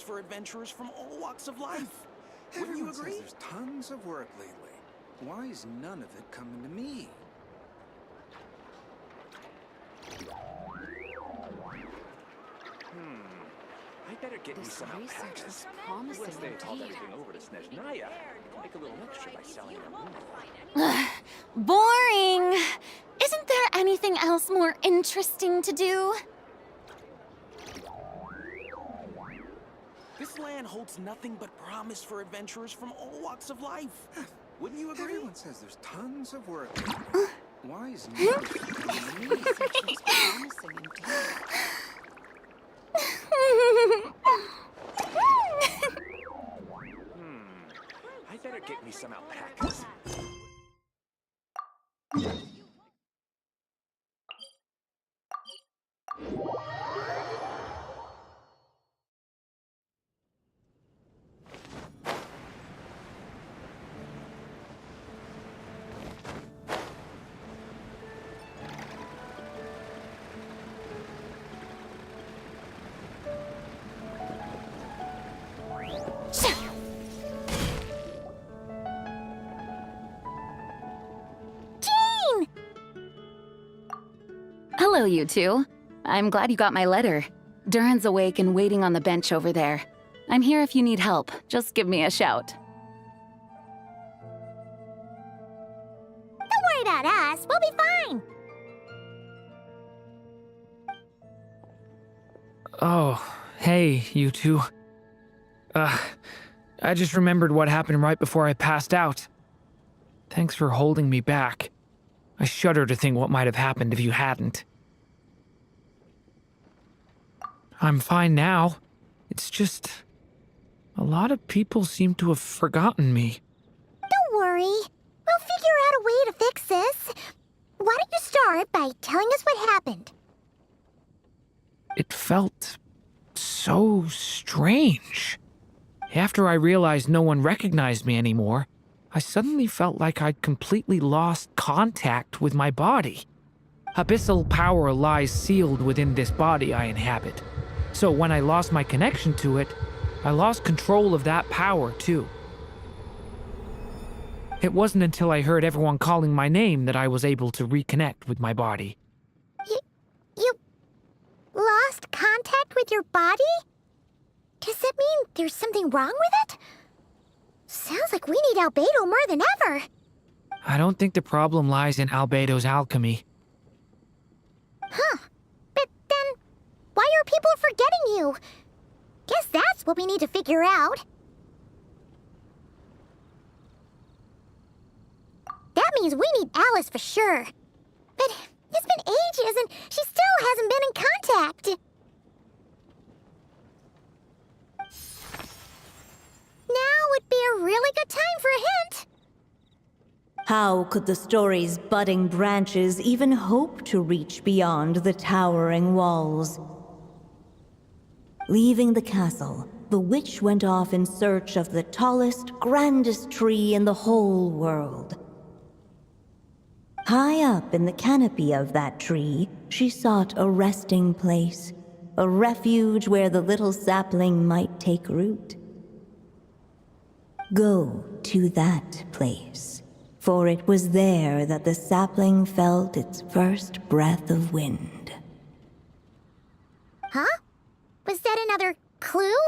promise for adventurers from all walks of life. Wouldn't you Everyone agree? says there's tons of work lately. Why is none of it coming to me? I better get me This some research alpacas. is promising Once they haul indeed. everything over to Snezhnaya, make a little extra by selling them. Boring. Isn't there anything else more interesting to do? This land holds nothing but promise for adventurers from all walks of life. Wouldn't you agree? Everyone says there's tons of work lately. Why is none of it coming to me? Research looks promising indeed. I better get me some alpacas. Jean! Hello, you two. I'm glad you got my letter. Durin's awake and waiting on the bench over there. I'm here if you need help. Just give me a shout. Don't worry about us. We'll be fine. Oh, hey, you two. I just remembered what happened right before I passed out. Thanks for holding me back. I shudder to think what might have happened if you hadn't. I'm fine now. It's just... a lot of people seem to have forgotten me. Don't worry. We'll figure out a way to fix this. Why don't you start by telling us what happened? It felt so strange. After I realized no one recognized me anymore, I suddenly felt like I'd completely lost contact with my body. Abyssal power lies sealed within this body I inhabit. So when I lost my connection to it, I lost control of that power too. It wasn't until I heard everyone calling my name that I was able to reconnect with my body. You lost contact with your body? Does that mean there's something wrong with it? Sounds like we need Albedo more than ever. I don't think the problem lies in Albedo's alchemy. Huh. But then, why are people forgetting you? Guess that's what we need to figure out. That means we need Alice for sure. But it's been ages and she still hasn't been in contact. Now would be a really good time for a hint. How could the story's budding branches even hope to reach beyond the towering walls? Leaving the castle, the witch went off in search of the tallest, grandest tree in the whole world. High up in the canopy of that tree, she sought a resting place, a refuge where the little sapling might take root. Go to that place, for it was there that the sapling felt its first breath of wind. Huh? Was that another clue?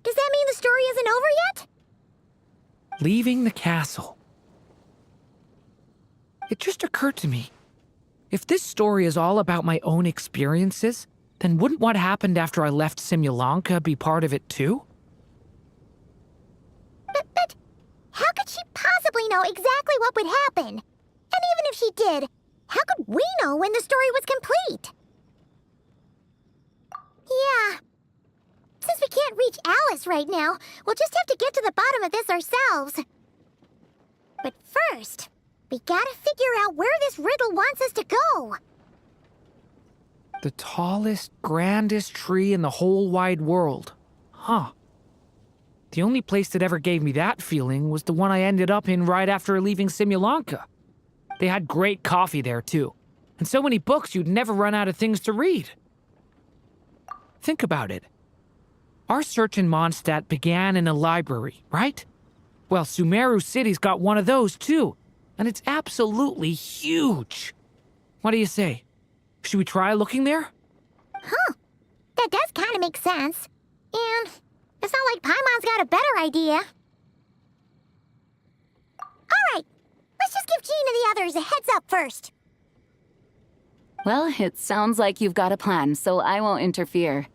Does that mean the story isn't over yet? Leaving the castle. It just occurred to me. If this story is all about my own experiences, then wouldn't what happened after I left Simulanka be part of it too? But how could she possibly know exactly what would happen? And even if she did, how could we know when the story was complete? Yeah. Since we can't reach Alice right now, we'll just have to get to the bottom of this ourselves. But first, we gotta figure out where this riddle wants us to go. The tallest, grandest tree in the whole wide world. Huh. The only place that ever gave me that feeling was the one I ended up in right after leaving Simulanka. They had great coffee there, too. And so many books you'd never run out of things to read. Think about it. Our search in Mondstadt began in a library, right? Well, Sumeru City's got one of those too, and it's absolutely huge. What do you say? Should we try looking there? Huh. That does kind of make sense. And it's not like Paimon's got a better idea. Alright, let's just give Jean and the others a heads up first. Well, it sounds like you've got a plan, so I won't interfere.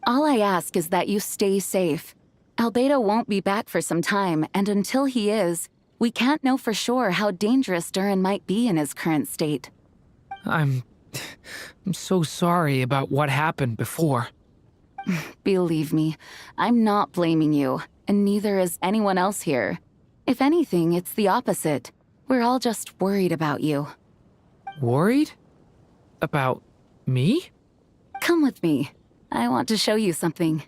All I ask is that you stay safe. Albedo won't be back for some time, and until he is, we can't know for sure how dangerous Durin might be in his current state. I'm so sorry about what happened before. Believe me, I'm not blaming you, and neither is anyone else here. If anything, it's the opposite. We're all just worried about you. Worried? About me? Come with me. I want to show you something.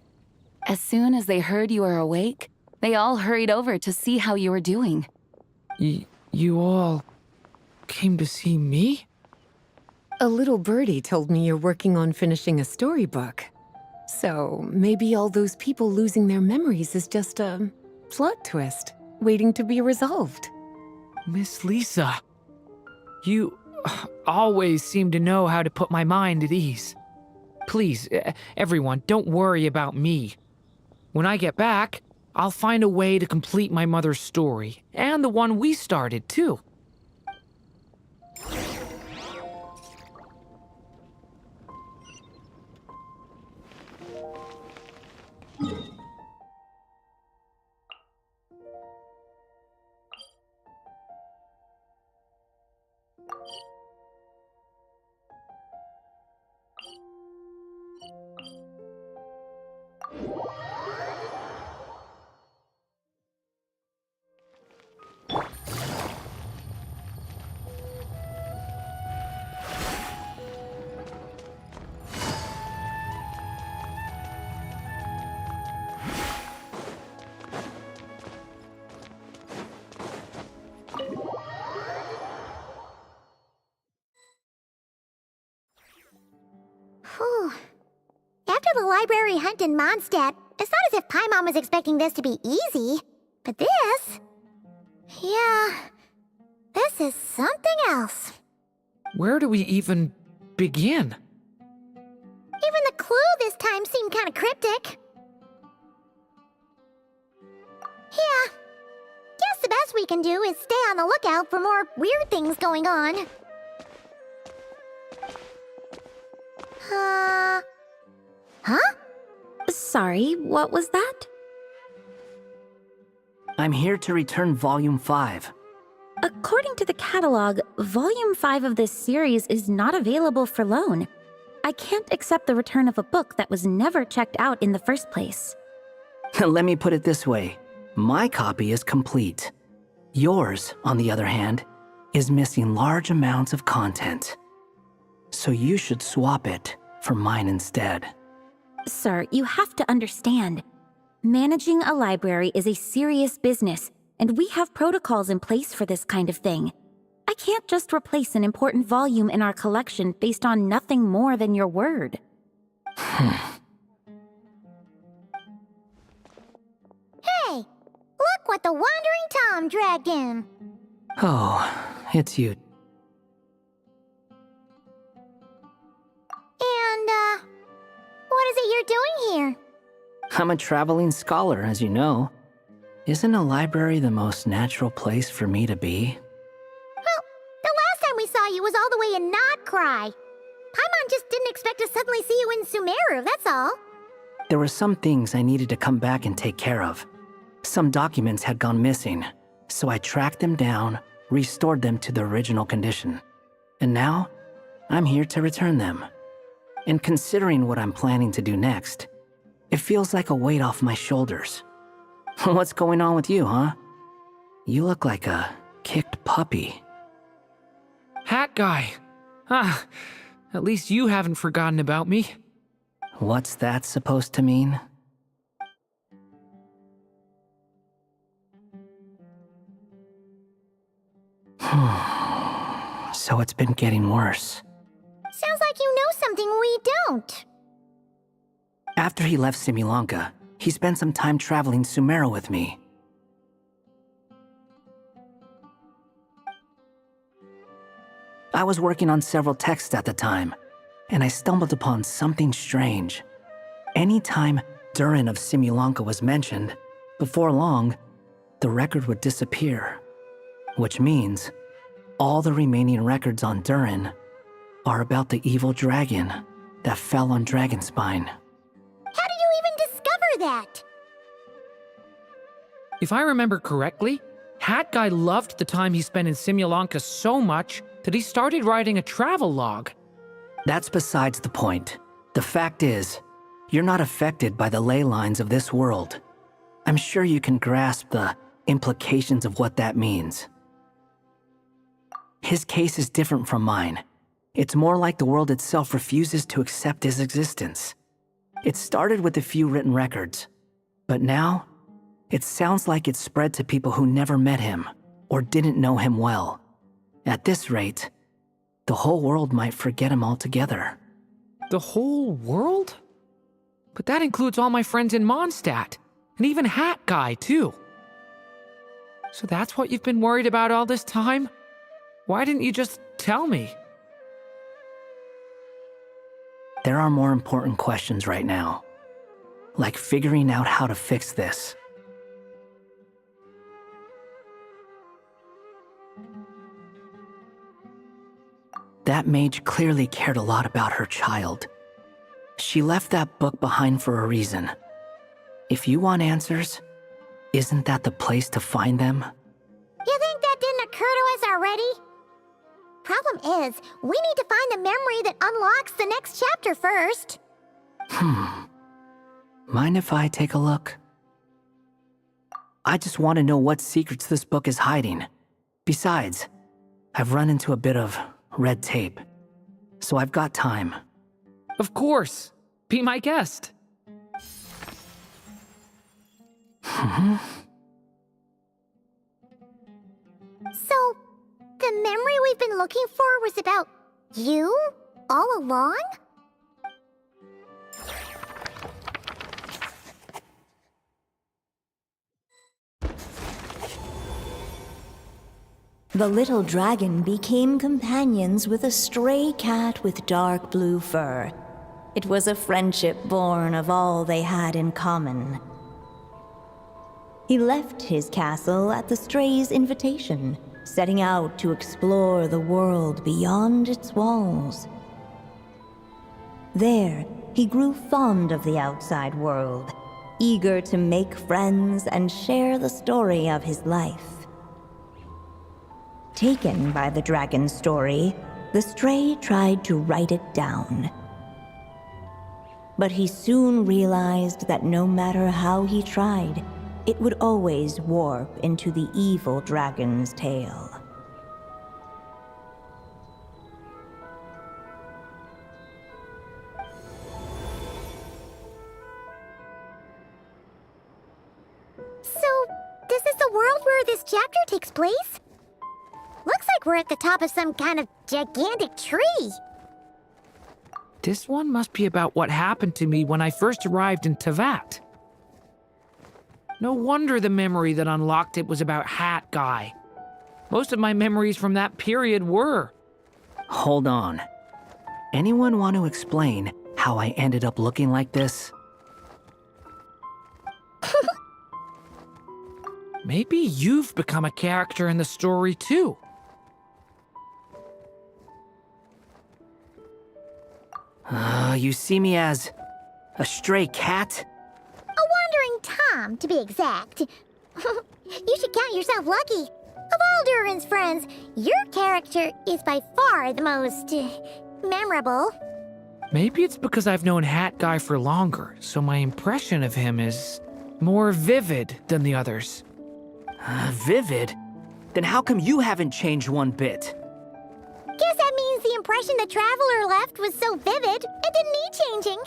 As soon as they heard you were awake, they all hurried over to see how you were doing. You all came to see me? A little birdie told me you're working on finishing a storybook. So maybe all those people losing their memories is just a plot twist waiting to be resolved. Miss Lisa, you always seem to know how to put my mind at ease. Please, everyone, don't worry about me. When I get back, I'll find a way to complete my mother's story, and the one we started, too. Whew. After the library hunt in Mondstadt, it's not as if Paimon was expecting this to be easy. But this... yeah... this is something else. Where do we even begin? Even the clue this time seemed kind of cryptic. Yeah. Guess the best we can do is stay on the lookout for more weird things going on. Huh? Sorry, what was that? I'm here to return Volume 5. According to the catalog, Volume 5 of this series is not available for loan. I can't accept the return of a book that was never checked out in the first place. Let me put it this way. My copy is complete. Yours, on the other hand, is missing large amounts of content. So you should swap it for mine instead. Sir, you have to understand. Managing a library is a serious business, and we have protocols in place for this kind of thing. I can't just replace an important volume in our collection based on nothing more than your word. Hey! Look what the Wandering Tom dragged in! Oh, it's you. And, what is it you're doing here? I'm a traveling scholar, as you know. Isn't a library the most natural place for me to be? Well, the last time we saw you was all the way in Nodcry. Paimon just didn't expect to suddenly see you in Sumeru, that's all. There were some things I needed to come back and take care of. Some documents had gone missing, so I tracked them down, restored them to the original condition. And now, I'm here to return them. And considering what I'm planning to do next, it feels like a weight off my shoulders. What's going on with you, huh? You look like a kicked puppy. Hat guy. Ah, at least you haven't forgotten about me. What's that supposed to mean? So it's been getting worse. Sounds like you know something we don't. After he left Simulanka, he spent some time traveling Sumeru with me. I was working on several texts at the time, and I stumbled upon something strange. Anytime Durin of Simulanka was mentioned, before long, the record would disappear. Which means, all the remaining records on Durin are about the evil dragon that fell on Dragonspine. How did you even discover that? If I remember correctly, Hat Guy loved the time he spent in Simulanka so much that he started writing a travel log. That's besides the point. The fact is, you're not affected by the ley lines of this world. I'm sure you can grasp the implications of what that means. His case is different from mine. It's more like the world itself refuses to accept his existence. It started with a few written records, but now, it sounds like it's spread to people who never met him or didn't know him well. At this rate, the whole world might forget him altogether. The whole world? But that includes all my friends in Mondstadt, and even Hat Guy, too. So that's what you've been worried about all this time? Why didn't you just tell me? There are more important questions right now, like figuring out how to fix this. That mage clearly cared a lot about her child. She left that book behind for a reason. If you want answers, isn't that the place to find them? You think that didn't occur to us already? Problem is, we need to find the memory that unlocks the next chapter first. Mind if I take a look? I just want to know what secrets this book is hiding. Besides, I've run into a bit of red tape, so I've got time. Of course. Be my guest. So, the memory we've been looking for was about you? All along? The little dragon became companions with a stray cat with dark blue fur. It was a friendship born of all they had in common. He left his castle at the stray's invitation, setting out to explore the world beyond its walls. There, he grew fond of the outside world, eager to make friends and share the story of his life. Taken by the dragon's story, the stray tried to write it down. But he soon realized that no matter how he tried, it would always warp into the evil dragon's tale. So, this is the world where this chapter takes place? Looks like we're at the top of some kind of gigantic tree. This one must be about what happened to me when I first arrived in Tevat. No wonder the memory that unlocked it was about Hat Guy. Most of my memories from that period were. Hold on. Anyone want to explain how I ended up looking like this? Maybe you've become a character in the story too. You see me as a stray cat? A wandering Tom, to be exact. You should count yourself lucky. Of all Durin's friends, your character is by far the most memorable. Maybe it's because I've known Hat Guy for longer, so my impression of him is more vivid than the others. Vivid? Then how come you haven't changed one bit? Guess that means the impression the traveler left was so vivid, it didn't need changing.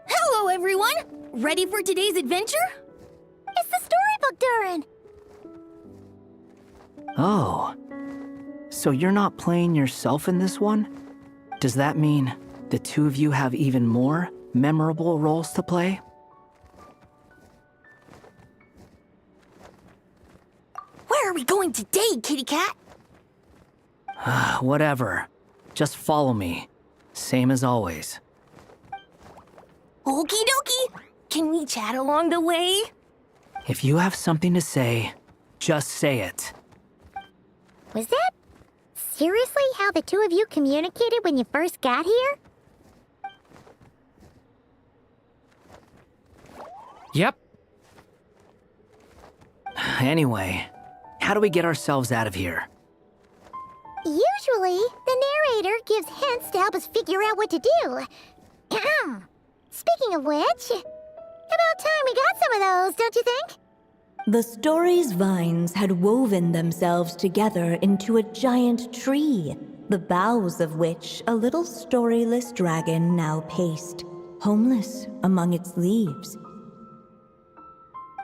Hello, everyone! Ready for today's adventure? It's the storybook, Durin. Oh. So you're not playing yourself in this one? Does that mean the two of you have even more memorable roles to play? Where are we going today, kitty cat? Whatever. Just follow me. Same as always. Okie dokie. Can we chat along the way? If you have something to say, just say it. Was that seriously how the two of you communicated when you first got here? Yep. Anyway, how do we get ourselves out of here? Usually, the narrator gives hints to help us figure out what to do. Speaking of which, about time we got some of those, don't you think? The story's vines had woven themselves together into a giant tree, the boughs of which a little storyless dragon now paced, homeless among its leaves.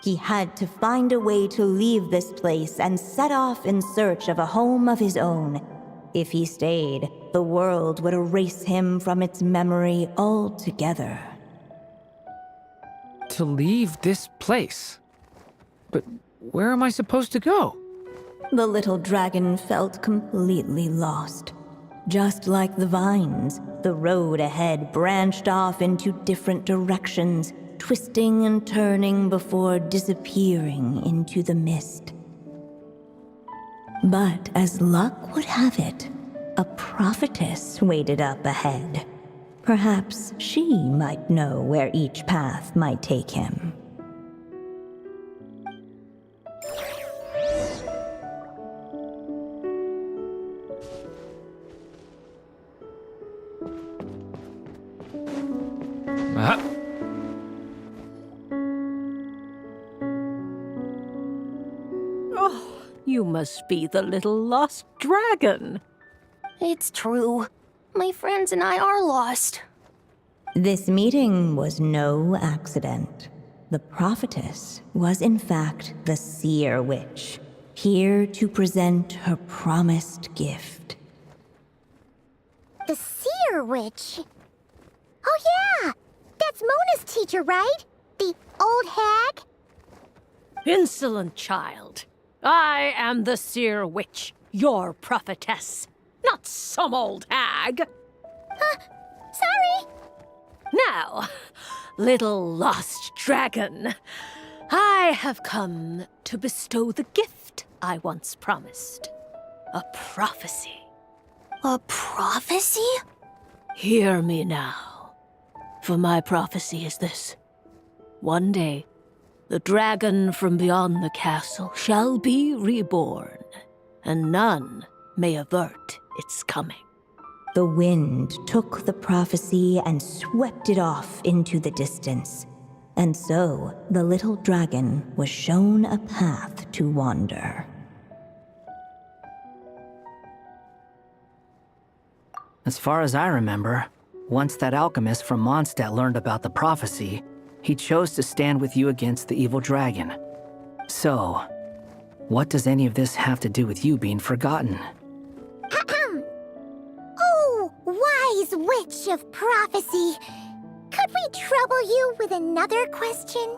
He had to find a way to leave this place and set off in search of a home of his own. If he stayed, the world would erase him from its memory altogether. To leave this place. But where am I supposed to go? The little dragon felt completely lost. Just like the vines, the road ahead branched off into different directions, twisting and turning before disappearing into the mist. But as luck would have it, a prophetess waited up ahead. Perhaps she might know where each path might take him. Oh, you must be the little lost dragon. It's true. My friends and I are lost. This meeting was no accident. The prophetess was in fact the seer witch, here to present her promised gift. The seer witch? Oh yeah! That's Mona's teacher, right? The old hag? Insolent child. I am the seer witch, your prophetess, not some old hag. Sorry! Now, little lost dragon, I have come to bestow the gift I once promised. A prophecy. A prophecy? Hear me now, for my prophecy is this. One day, the dragon from beyond the castle shall be reborn, and none may avert its coming. The wind took the prophecy and swept it off into the distance. And so, the little dragon was shown a path to wander. As far as I remember, once that alchemist from Mondstadt learned about the prophecy, he chose to stand with you against the evil dragon. So, what does any of this have to do with you being forgotten? Oh, wise witch of prophecy! Could we trouble you with another question?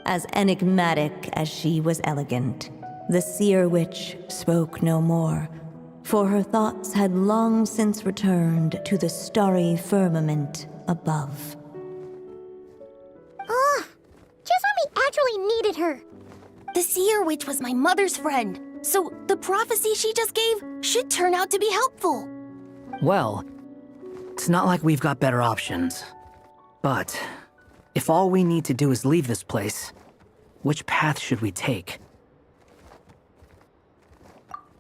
As enigmatic as she was elegant, the seer witch spoke no more, for her thoughts had long since returned to the starry firmament above. Just when we actually needed her. The seer witch was my mother's friend, so the prophecy she just gave should turn out to be helpful. Well, it's not like we've got better options. But if all we need to do is leave this place, which path should we take?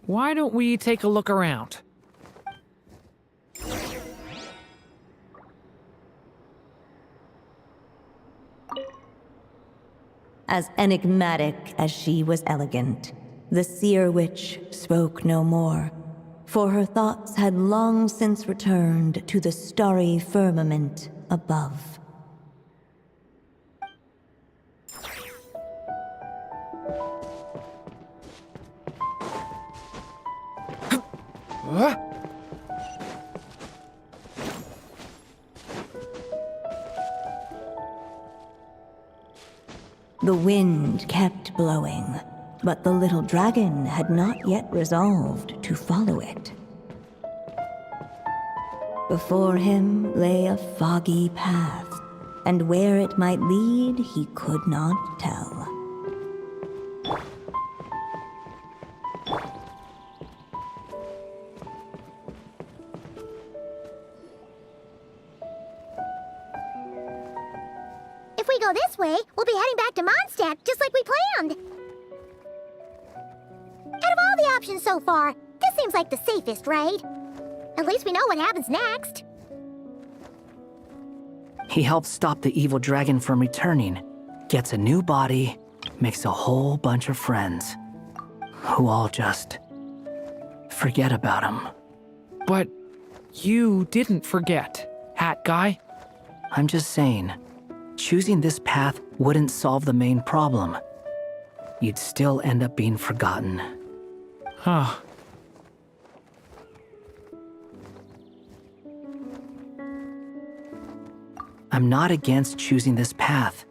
Why don't we take a look around? As enigmatic as she was elegant, the seer witch spoke no more, for her thoughts had long since returned to the starry firmament above. The wind kept blowing, but the little dragon had not yet resolved to follow it. Before him lay a foggy path, and where it might lead he could not tell. If we go this way, we'll be heading back to Mondstadt, just like we planned. Out of all the options so far, this seems like the safest, right? At least we know what happens next. He helps stop the evil dragon from returning, gets a new body, makes a whole bunch of friends, who all just forget about him. But you didn't forget, Hat Guy. I'm just saying, choosing this path wouldn't solve the main problem. You'd still end up being forgotten. Huh. I'm not against choosing this path.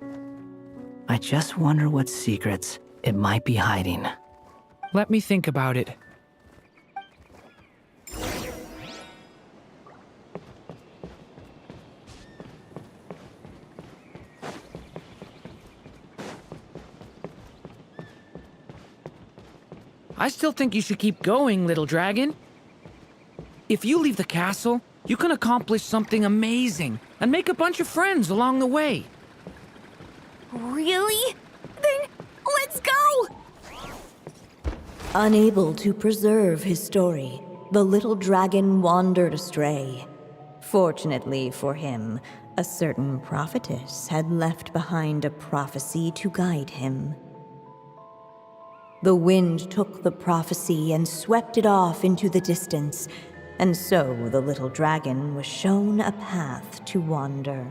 I just wonder what secrets it might be hiding. Let me think about it. I still think you should keep going, little dragon. If you leave the castle, you can accomplish something amazing and make a bunch of friends along the way. Really? Then let's go! Unable to preserve his story, the little dragon wandered astray. Fortunately for him, a certain prophetess had left behind a prophecy to guide him. The wind took the prophecy and swept it off into the distance, and so the little dragon was shown a path to wander.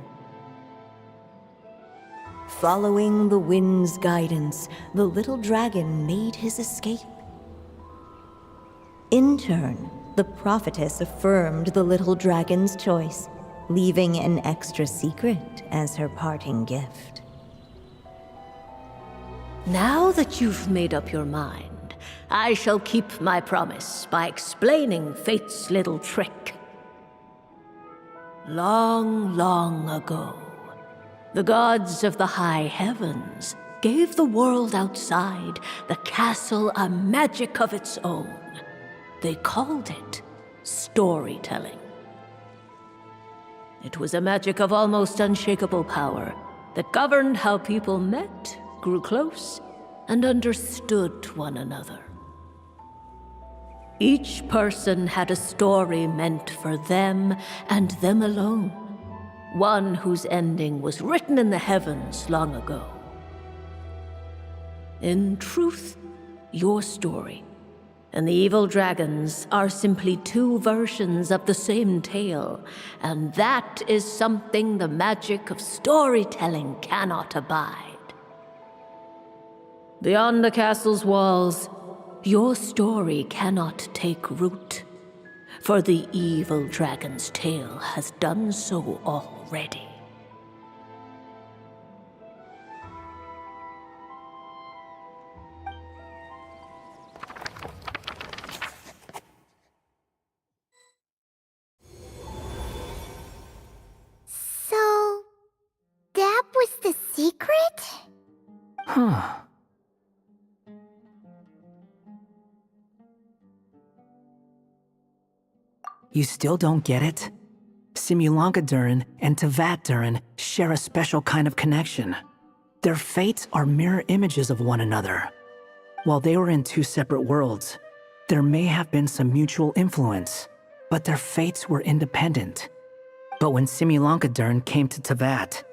Following the wind's guidance, the little dragon made his escape. In turn, the prophetess affirmed the little dragon's choice, leaving an extra secret as her parting gift. Now that you've made up your mind, I shall keep my promise by explaining fate's little trick. Long, long ago, the gods of the high heavens gave the world outside the castle a magic of its own. They called it storytelling. It was a magic of almost unshakable power that governed how people met, grew close, and understood one another. Each person had a story meant for them and them alone, one whose ending was written in the heavens long ago. In truth, your story and the evil dragons are simply two versions of the same tale, and that is something the magic of storytelling cannot abide. Beyond the castle's walls, your story cannot take root, for the evil dragon's tale has done so already. So, that was the secret? Huh. You still don't get it? Simulanka Durin and Tevat Durin share a special kind of connection. Their fates are mirror images of one another. While they were in two separate worlds, there may have been some mutual influence, but their fates were independent. But when Simulanka Durin came to Tevat,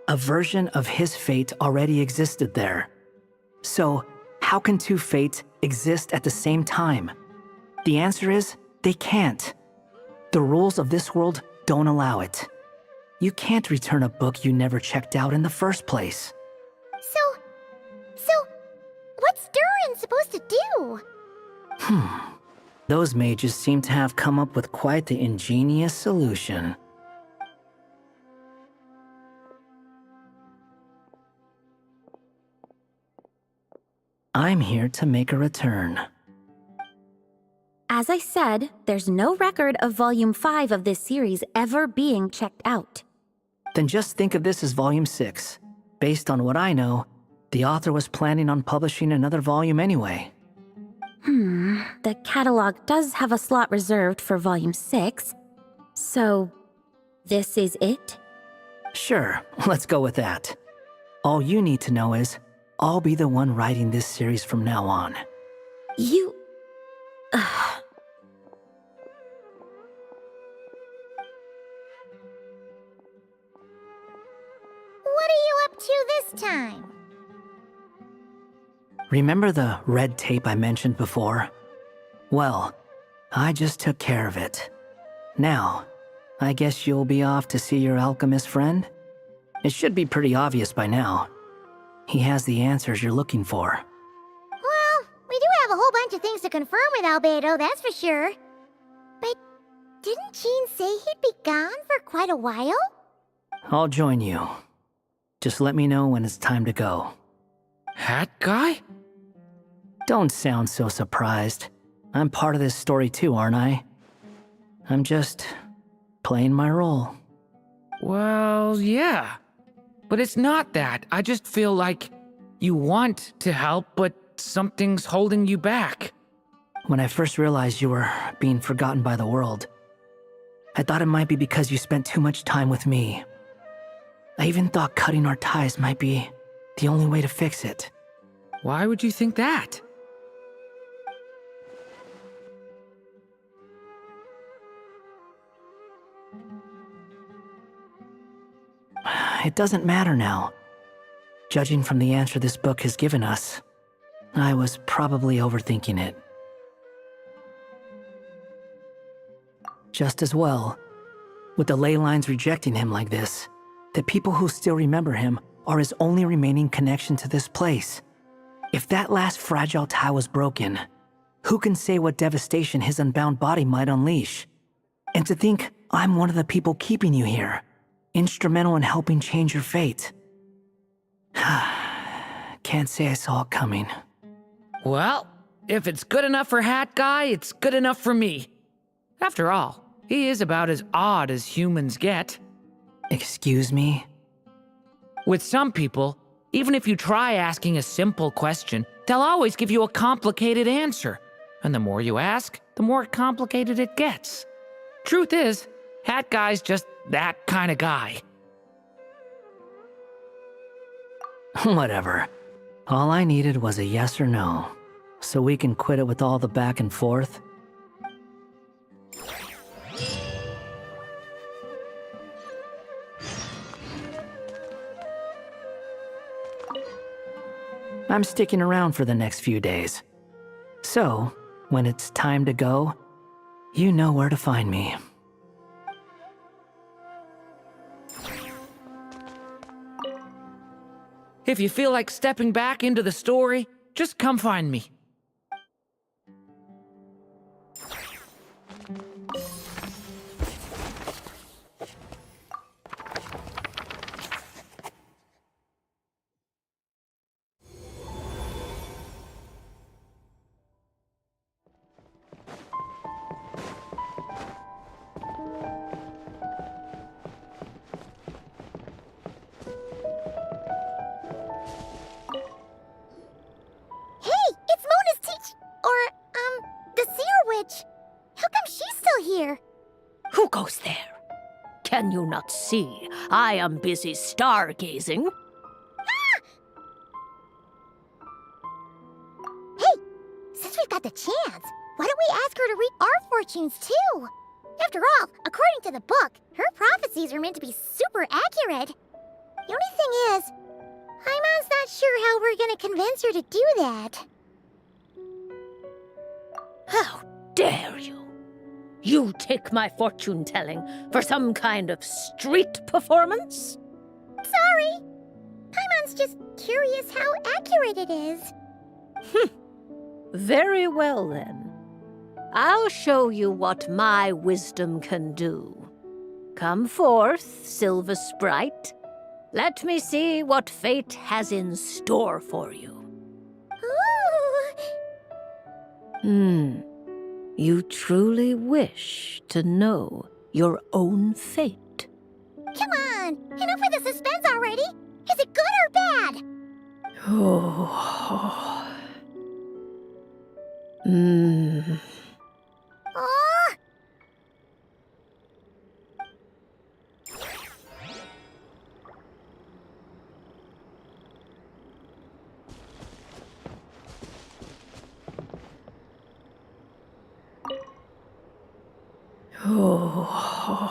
a version of his fate already existed there. So, how can two fates exist at the same time? The answer is, they can't. The rules of this world don't allow it. You can't return a book you never checked out in the first place. So, what's Durin supposed to do? Those mages seem to have come up with quite the ingenious solution. I'm here to make a return. As I said, there's no record of Volume 5 of this series ever being checked out. Then just think of this as Volume 6. Based on what I know, the author was planning on publishing another volume anyway. The catalog does have a slot reserved for Volume 6. So, this is it? Sure, let's go with that. All you need to know is, I'll be the one writing this series from now on. You... What are you up to this time? Remember the red tape I mentioned before? Well, I just took care of it. Now, I guess you'll be off to see your alchemist friend? It should be pretty obvious by now. He has the answers you're looking for. Well, we do have a whole bunch of things to confirm with Albedo, that's for sure. But didn't Jean say he'd be gone for quite a while? I'll join you. Just let me know when it's time to go. Hat guy? Don't sound so surprised. I'm part of this story too, aren't I? I'm just playing my role. Well, yeah. But it's not that. I just feel like you want to help, but something's holding you back. When I first realized you were being forgotten by the world, I thought it might be because you spent too much time with me. I even thought cutting our ties might be the only way to fix it. Why would you think that? It doesn't matter now. Judging from the answer this book has given us, I was probably overthinking it. Just as well, with the ley lines rejecting him like this, the people who still remember him are his only remaining connection to this place. If that last fragile tie was broken, who can say what devastation his unbound body might unleash? And to think I'm one of the people keeping you here, instrumental in helping change your fate. Can't say I saw it coming. Well, if it's good enough for Hat Guy, it's good enough for me. After all, he is about as odd as humans get. Excuse me? With some people, even if you try asking a simple question, they'll always give you a complicated answer. And the more you ask, the more complicated it gets. Truth is, Hat Guy's just that kind of guy. Whatever. All I needed was a yes or no, so we can quit it with all the back and forth. I'm sticking around for the next few days. So, when it's time to go, you know where to find me. If you feel like stepping back into the story, just come find me. Who goes there? Can you not see? I am busy stargazing. Hey, since we've got the chance, why don't we ask her to read our fortunes too? After all, according to the book, her prophecies are meant to be super accurate. The only thing is, Paimon's not sure how we're gonna convince her to do that. How dare you? You take my fortune-telling for some kind of street performance? Sorry. Paimon's just curious how accurate it is. Very well, then. I'll show you what my wisdom can do. Come forth, Silver Sprite. Let me see what fate has in store for you. Ooh. You truly wish to know your own fate? Come on! Enough with the suspense already! Is it good or bad? Oh. Oh! Oh.